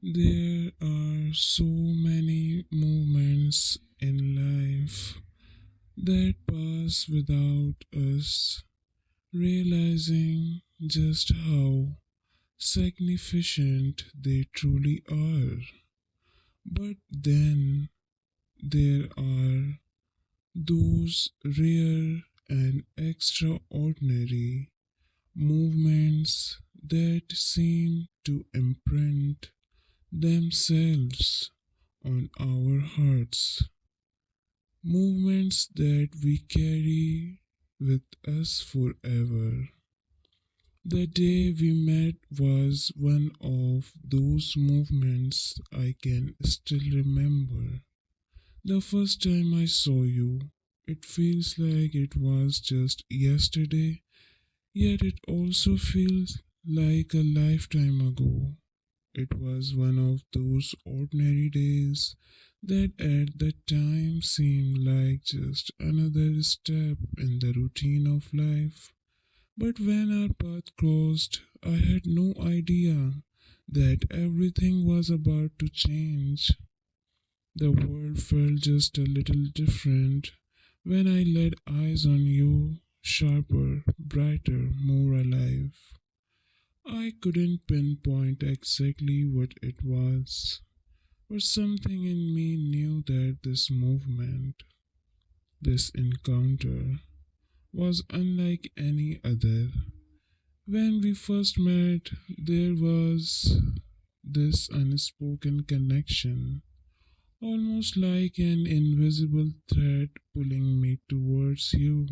There are so many moments in life that pass without us realizing just how significant they truly are. But then there are those rare and extraordinary movements that seem to imprint themselves on our hearts, movements that we carry with us forever. The day we met was one of those movements I can still remember. The first time I saw you, it feels like it was just yesterday, yet it also feels like a lifetime ago. It was one of those ordinary days that at the time seemed like just another step in the routine of life. But when our path crossed, I had no idea that everything was about to change. The world felt just a little different when I laid eyes on you, sharper, brighter, more alive. I couldn't pinpoint exactly what it was, but something in me knew that this movement, this encounter, was unlike any other. When we first met, there was this unspoken connection, almost like an invisible thread pulling me towards you.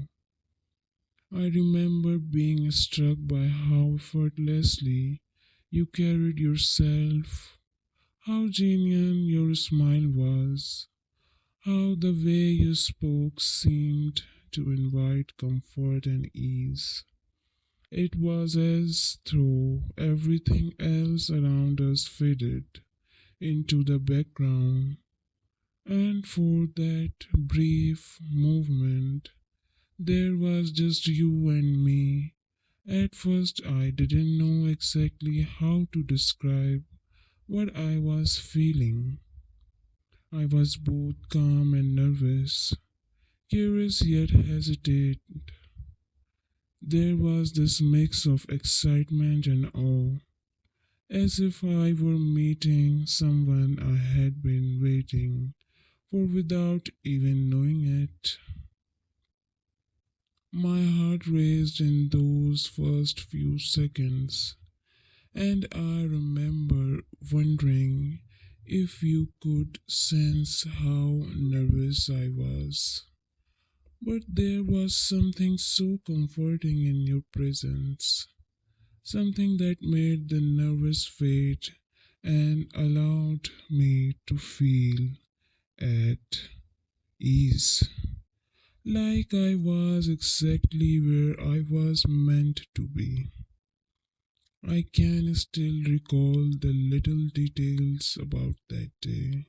I remember being struck by how effortlessly you carried yourself, how genuine your smile was, how the way you spoke seemed to invite comfort and ease. It was as though everything else around us faded into the background, and for that brief moment, there was just you and me. At first, I didn't know exactly how to describe what I was feeling. I was both calm and nervous, curious yet hesitant. There was this mix of excitement and awe, as if I were meeting someone I had been waiting for without even knowing it. My heart raced in those first few seconds, and I remember wondering if you could sense how nervous I was. But there was something so comforting in your presence, something that made the nervous fade and allowed me to feel at ease, like I was exactly where I was meant to be. I can still recall the little details about that day.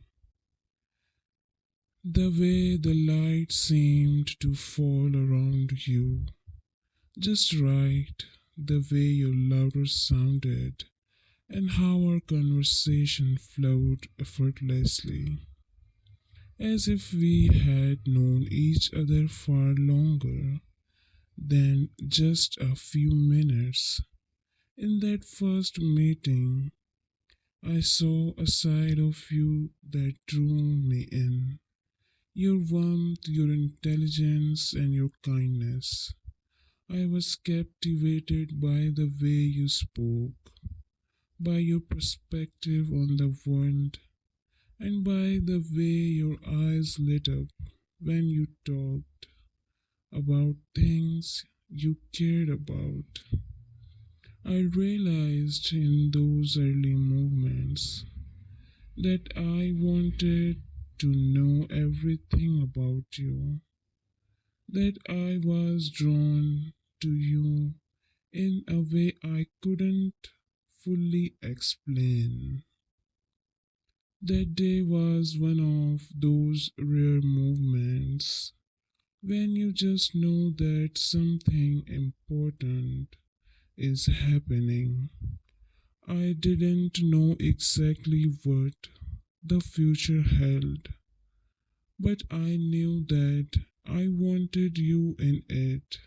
The way the light seemed to fall around you, just right, the way your laughter sounded, and how our conversation flowed effortlessly, as if we had known each other far longer than just a few minutes. In that first meeting, I saw a side of you that drew me in. Your warmth, your intelligence, and your kindness. I was captivated by the way you spoke, by your perspective on the world, and by the way your eyes lit up when you talked about things you cared about. I realized in those early moments that I wanted to know everything about you, that I was drawn to you in a way I couldn't fully explain. That day was one of those rare moments when you just know that something important is happening. I didn't know exactly what the future held, but I knew that I wanted you in it.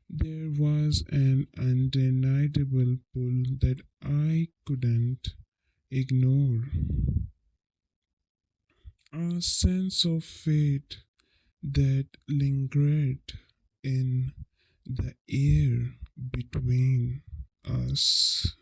There was an undeniable pull that I couldn't ignore, a sense of fate that lingered in the air between us.